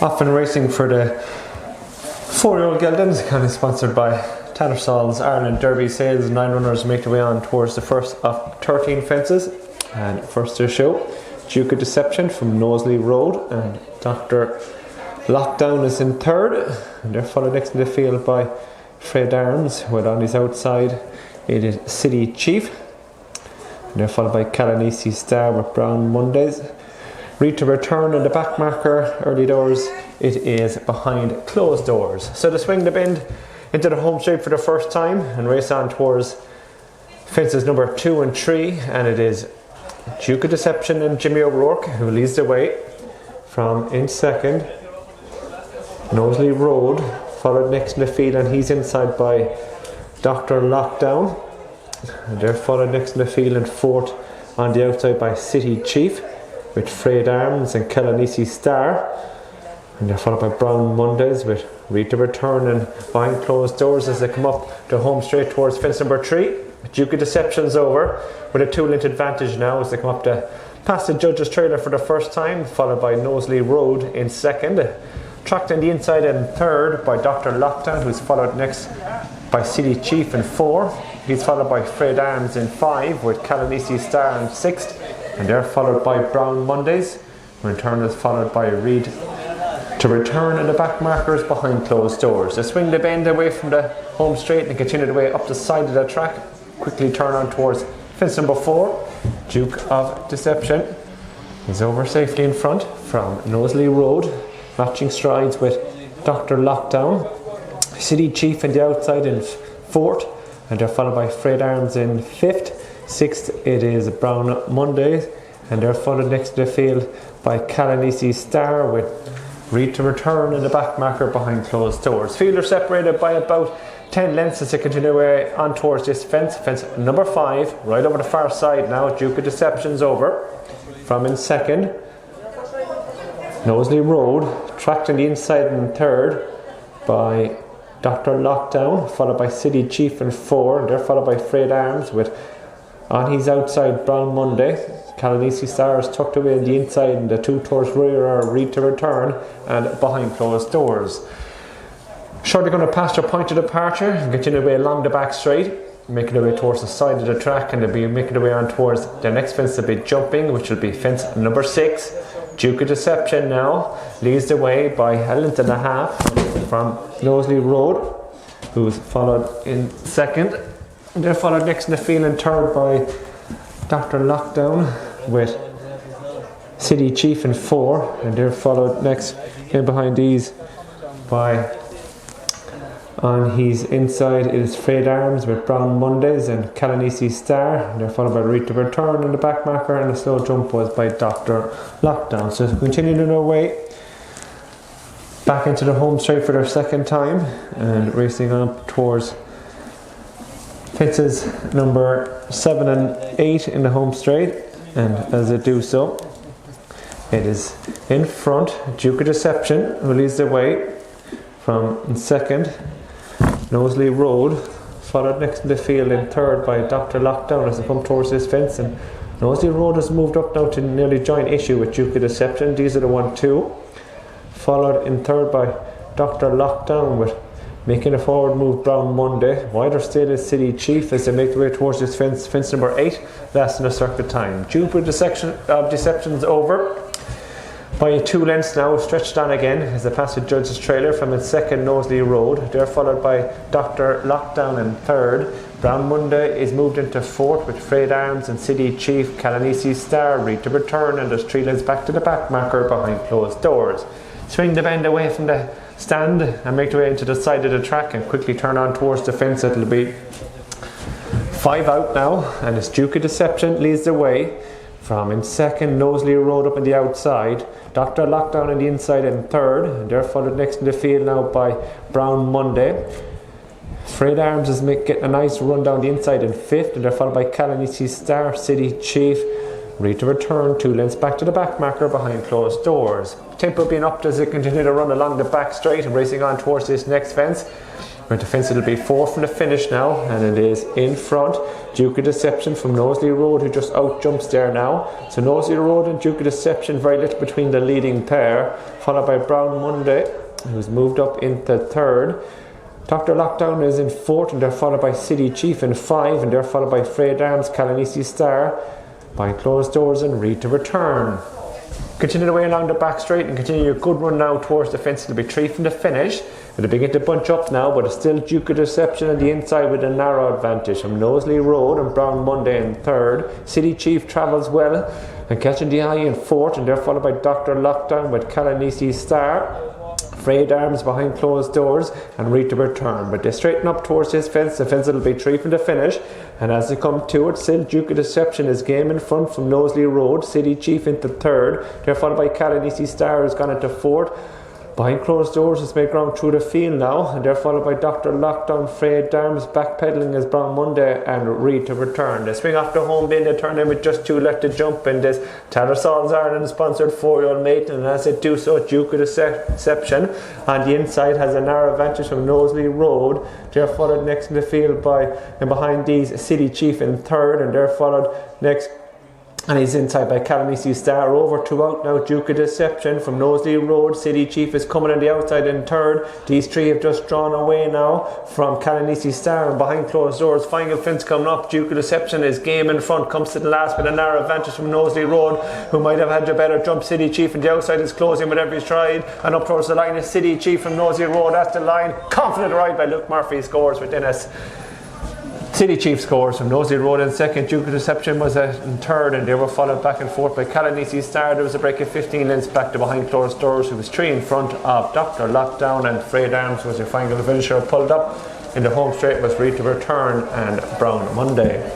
Often racing for the 4yo Geldings, kind of sponsored by Tattersalls Ireland Derby Sales. 9 runners make their way on towards the first of 13 fences. And first to show, Duke of Deception from Knowsley Road, and Dr. Lockdown is in third, and they're followed next in the field by Fred Arms, with on his outside it is City Chief, and they're followed by Calanisi Star with Brown Mondays. Read to Return in the back marker, early doors, it is behind closed doors. So to swing the bend into the home straight for the first time and race on towards fences number 2 and 3, and it is Duke of Deception and Jimmy O'Rourke who leads the way. From in second, Knowsley Road, followed next in the field, and he's inside by Dr. Lockdown, and they're followed next in the field in fourth on the outside by City Chief with Fred Arms and Calanisi Star, and they're followed by Brown Mondays with Read to Return and behind closed doors as they come up the home straight towards fence number 3. Duke of Deception's over with a 2-length advantage now as they come up to past the judge's trailer for the first time, followed by Knowsley Road in second. Tracked on the inside in third by Dr. Lockdown, who's followed next by City Chief in 4. He's followed by Fred Arms in 5 with Calanisi Star in 6th, and they're followed by Brown Mondays, who in turn is followed by Read to Return, and the back markers behind closed doors. They swing the bend away from the home straight and continue the way up the side of the track. Quickly turn on towards fence number 4. Duke of Deception is over safely in front from Knowsley Road, matching strides with Dr. Lockdown. City Chief on the outside in 4th, and they're followed by Fred Arms in 5th. 6th it is Brown Mondays, and they're followed next to the field by Calanisi Star with Read to Return in the back marker behind closed doors. Field are separated by about 10 lengths as they continue away on towards this fence. Fence number 5, right over the far side now. Duke of Deception's over. From in second, Knowsley Road, tracked on the inside in third by Dr. Lockdown, followed by City Chief in 4, and they're followed by Fred Arms with on his outside Brown Monday. Calanisi Star is tucked away on the inside, and the 2 towards rear are Read to Return and behind closed doors. Shortly going to pass their point of departure and continue away along the back straight, making their way towards the side of the track, and they'll be making their way on towards the next fence they'll be jumping, which will be fence number 6. Duke of Deception now leads the way by a length and a half from Knowsley Road, who's followed in second. They're followed next in the field in third by Dr. Lockdown with City Chief in 4, and they're followed next in behind these by on his inside it is Fred Arms with Brown Mondays and Calanisi Star, and they're followed by Read to Return in the back marker, and the slow jump was by Dr. Lockdown. So continuing their way back into the home straight for their second time and racing up towards fences number 7 and 8 in the home straight, and as they do so, it is in front Duke of Deception who leads the way. From in second, Knowsley Road, followed next in the field in third by Dr. Lockdown as they come towards this fence, and Knowsley Road has moved up now to nearly joint issue with Duke of Deception. These are the 1-2, followed in third by Dr. Lockdown with making a forward move Brown Monday. Wider still is City Chief as they make their way towards this fence number 8, lasting a circuit time. Duke of Deception's over by 2 lengths now, stretched on again as they pass the judge's trailer from its second Knowsley Road. They're followed by Dr. Lockdown in third. Brown Monday is moved into 4th with Fred Arms and City Chief, Calanisi Star, Read to Return, and there's 3 lengths back to the back marker behind closed doors. Swing the bend away from the stand and make their way into the side of the track and quickly turn on towards the fence. It'll be 5 out now, and it's Duke of Deception leads the way. From in second, Knowsley Road up on the outside, Dr. Lockdown on the inside in third, and they're followed next in the field now by Brown Monday. Fred Arms is getting a nice run down the inside in 5th, and they're followed by Calanisi Star, City Chief, Read to Return, 2 lengths back to the back marker behind closed doors. Tempo being upped as they continue to run along the back straight and racing on towards this next fence. Right, the fence it'll be 4 from the finish now, and it is in front. Duke of Deception from Knowsley Road, who just out jumps there now. So Knowsley Road and Duke of Deception, very little between the leading pair, followed by Brown Monday, who's moved up into third. Dr. Lockdown is in fourth, and they're followed by City Chief in 5, and they're followed by Frayed Arms, Calanisi Star, Behind Closed Doors, and Read to Return. Continue the way along the back straight and continue your good run now towards the fence. It'll be 3 from the finish. It'll begin to bunch up now, but it's still Duke of Deception on the inside with a narrow advantage from Knowsley Road and Brown Monday in third. City Chief travels well and catching the eye in fourth, and they're followed by Dr. Lockdown with Calanisi Star, Frayed Arms, Behind Closed Doors, and Read to Return. But they straighten up towards this fence. The fence will be 3 from the finish, and as they come to it, still Duke of Deception is game in front from Knowsley Road. City Chief into third. They're followed by Calanisi Star, who's gone into fourth. Behind Closed Doors has made ground through the field now, and they're followed by Dr. Lockdown, Frayed Arms, backpedaling as Brown Monday, and Read to Return. They swing off the home bin, they turn in with just 2 left to jump in this Tattersalls Ireland sponsored 4yo Maiden, and as they do so, Duke of Deception on the inside has a narrow advantage from Knowsley Road. They're followed next in the field by, and behind these, City Chief in third, and they're followed next, and he's inside by Calanisi Star. Over 2 out now, Duke of Deception from Knowsley Road. City Chief is coming on the outside in third. These 3 have just drawn away now from Calanisi Star, and Behind Closed Doors. Final fence coming up. Duke of Deception is game in front, comes to the last with a narrow advantage from Knowsley Road, who might have had a better jump. City Chief and the outside is closing whatever he's tried, and up towards the line is City Chief from Knowsley Road. That's the line. Confident ride by Luke Murphy, scores within us. City Chief scores from Knowsley Road in second. Duke of Deception was in third, and they were followed back and forth by Calanisi Star. There was a break of 15 lengths back to Behind Closed Doors, who was 3 in front of Dr. Lockdown, and Frayed Arms was your final finisher. Pulled up in the home straight was Read to Return and Brown Monday.